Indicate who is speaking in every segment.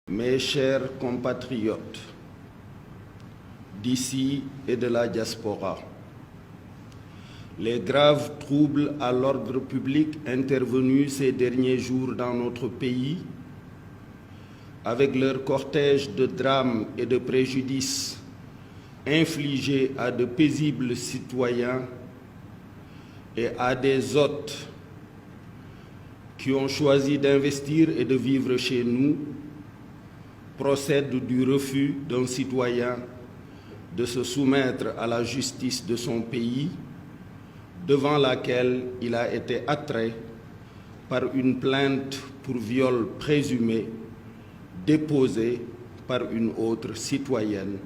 Speaker 1: Mes chers compatriotes d'ici et de la diaspora, les graves troubles à l'ordre public intervenus ces derniers jours dans notre pays, avec leur cortège de drames et de préjudices infligés à de paisibles citoyens et à des hôtes qui ont choisi d'investir et de vivre chez nous, procèdent du refus d'un citoyen de se soumettre à la justice de son pays, devant laquelle il a été attrait par une plainte pour viol présumé déposée par une autre citoyenne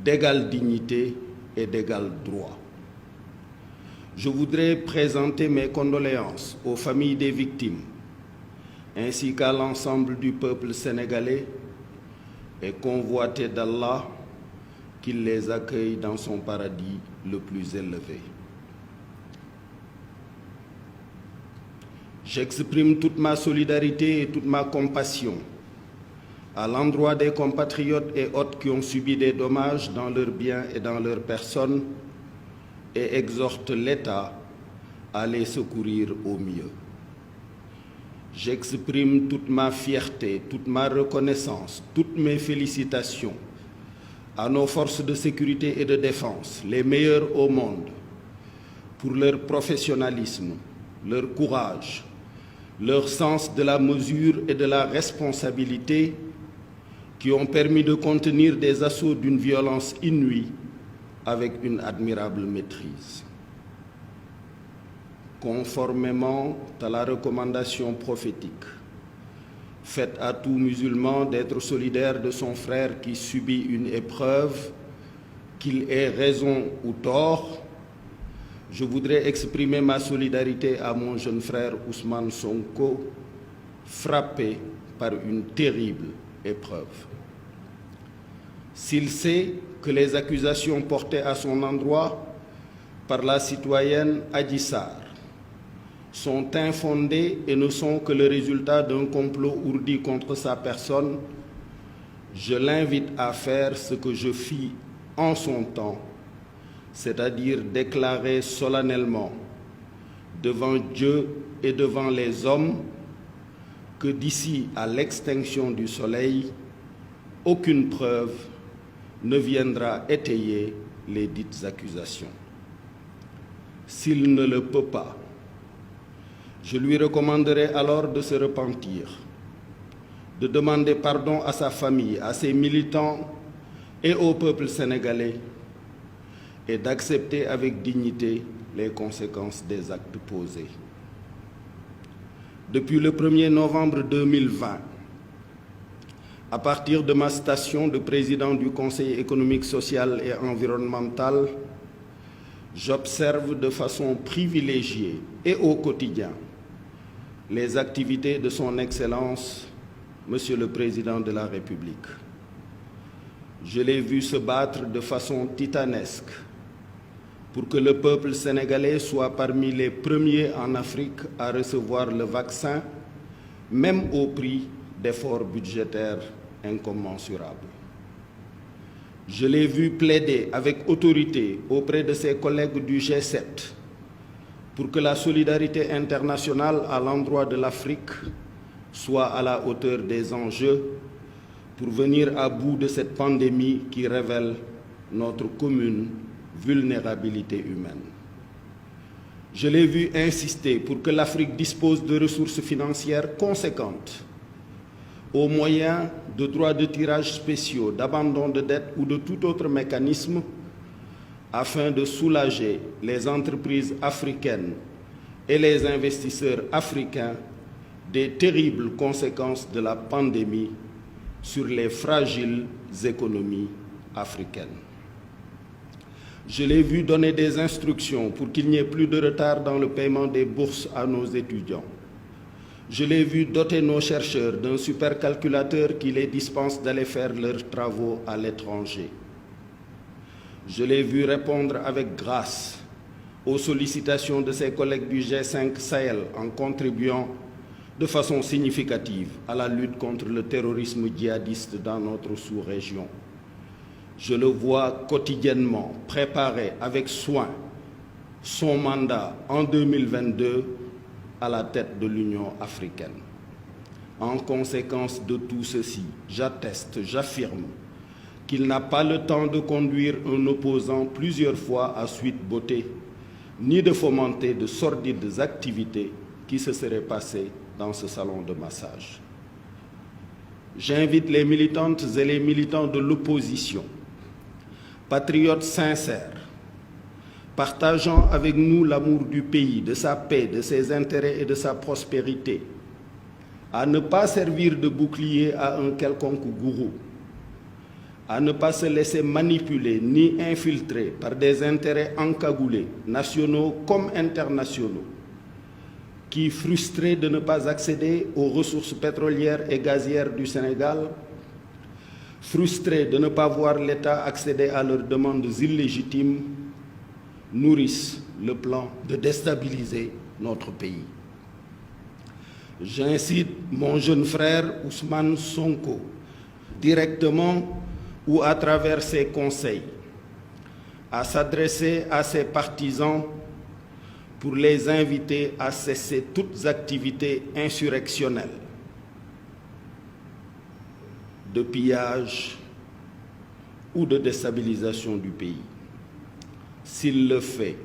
Speaker 1: d'égale dignité et d'égal droit. Je voudrais présenter mes condoléances aux familles des victimes ainsi qu'à l'ensemble du peuple sénégalais et convoiter d'Allah qu'il les accueille dans son paradis le plus élevé. J'exprime toute ma solidarité et toute ma compassion à l'endroit des compatriotes et hôtes qui ont subi des dommages dans leurs biens et dans leurs personnes et exhorte l'État à les secourir au mieux. J'exprime toute ma fierté, toute ma reconnaissance, toutes mes félicitations à nos forces de sécurité et de défense, les meilleures au monde, pour leur professionnalisme, leur courage, leur sens de la mesure et de la responsabilité qui ont permis de contenir des assauts d'une violence inouïe avec une admirable maîtrise. Conformément à la recommandation prophétique faite à tout musulman d'être solidaire de son frère qui subit une épreuve, qu'il ait raison ou tort, je voudrais exprimer ma solidarité à mon jeune frère Ousmane Sonko, frappé par une terrible épreuve. S'il sait que les accusations portées à son endroit par la citoyenne Adji Sarr sont infondées et ne sont que le résultat d'un complot ourdi contre sa personne, je l'invite à faire ce que je fis en son temps, c'est-à-dire déclarer solennellement devant Dieu et devant les hommes que d'ici à l'extinction du soleil, aucune preuve ne viendra étayer les dites accusations. S'il ne le peut pas, je lui recommanderai alors de se repentir, de demander pardon à sa famille, à ses militants et au peuple sénégalais et d'accepter avec dignité les conséquences des actes posés. Depuis le 1er novembre 2020, à partir de ma station de président du Conseil économique, social et environnemental, j'observe de façon privilégiée et au quotidien les activités de son Excellence, Monsieur le Président de la République. Je l'ai vu se battre de façon titanesque pour que le peuple sénégalais soit parmi les premiers en Afrique à recevoir le vaccin, même au prix d'efforts budgétaires incommensurables. Je l'ai vu plaider avec autorité auprès de ses collègues du G7 pour que la solidarité internationale à l'endroit de l'Afrique soit à la hauteur des enjeux pour venir à bout de cette pandémie qui révèle notre commune vulnérabilité humaine. Je l'ai vu insister pour que l'Afrique dispose de ressources financières conséquentes, au moyen de droits de tirage spéciaux, d'abandon de dettes ou de tout autre mécanisme afin de soulager les entreprises africaines et les investisseurs africains des terribles conséquences de la pandémie sur les fragiles économies africaines. Je l'ai vu donner des instructions pour qu'il n'y ait plus de retard dans le paiement des bourses à nos étudiants. Je l'ai vu doter nos chercheurs d'un supercalculateur qui les dispense d'aller faire leurs travaux à l'étranger. Je l'ai vu répondre avec grâce aux sollicitations de ses collègues du G5 Sahel en contribuant de façon significative à la lutte contre le terrorisme djihadiste dans notre sous-région. Je le vois quotidiennement préparer avec soin son mandat en 2022 à la tête de l'Union africaine. En conséquence de tout ceci, j'atteste, j'affirme qu'il n'a pas le temps de conduire un opposant plusieurs fois à suite bottée, ni de fomenter de sordides activités qui se seraient passées dans ce salon de massage. J'invite les militantes et les militants de l'opposition, patriotes sincères, partageant avec nous l'amour du pays, de sa paix, de ses intérêts et de sa prospérité, à ne pas servir de bouclier à un quelconque gourou, à ne pas se laisser manipuler ni infiltrer par des intérêts encagoulés, nationaux comme internationaux, qui, frustrés de ne pas accéder aux ressources pétrolières et gazières du Sénégal, frustrés de ne pas voir l'État accéder à leurs demandes illégitimes, nourrissent le plan de déstabiliser notre pays. J'incite mon jeune frère Ousmane Sonko, directement ou à travers ses conseils, à s'adresser à ses partisans pour les inviter à cesser toutes activités insurrectionnelles, de pillage ou de déstabilisation du pays. S'il le fait,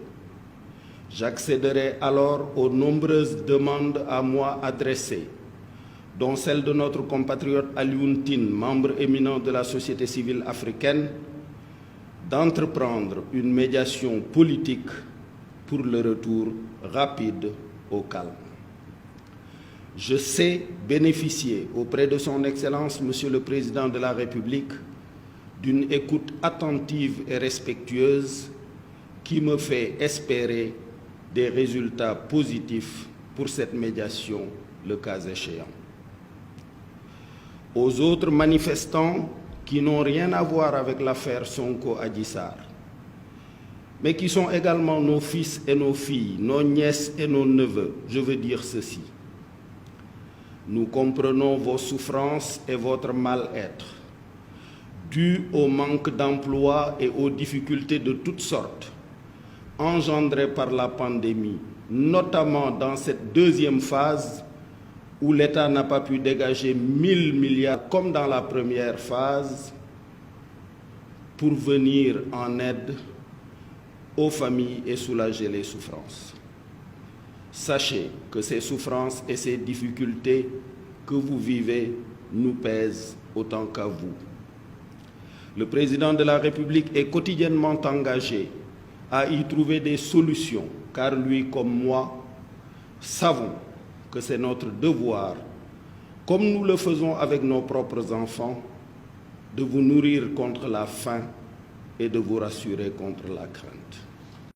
Speaker 1: j'accéderai alors aux nombreuses demandes à moi adressées, dont celle de notre compatriote Alioune Tine, membre éminent de la société civile africaine, d'entreprendre une médiation politique pour le retour rapide au calme. Je sais bénéficier auprès de son Excellence, Monsieur le Président de la République, d'une écoute attentive et respectueuse qui me fait espérer des résultats positifs pour cette médiation, le cas échéant. Aux autres manifestants qui n'ont rien à voir avec l'affaire Sonko-Adji Sarr, mais qui sont également nos fils et nos filles, nos nièces et nos neveux, je veux dire ceci. Nous comprenons vos souffrances et votre mal-être, dus au manque d'emploi et aux difficultés de toutes sortes engendrées par la pandémie, notamment dans cette deuxième phase où l'État n'a pas pu dégager 1000 milliards comme dans la première phase pour venir en aide aux familles et soulager les souffrances. Sachez que ces souffrances et ces difficultés que vous vivez nous pèsent autant qu'à vous. Le président de la République est quotidiennement engagé à y trouver des solutions, car lui comme moi savons que c'est notre devoir, comme nous le faisons avec nos propres enfants, de vous nourrir contre la faim et de vous rassurer contre la crainte.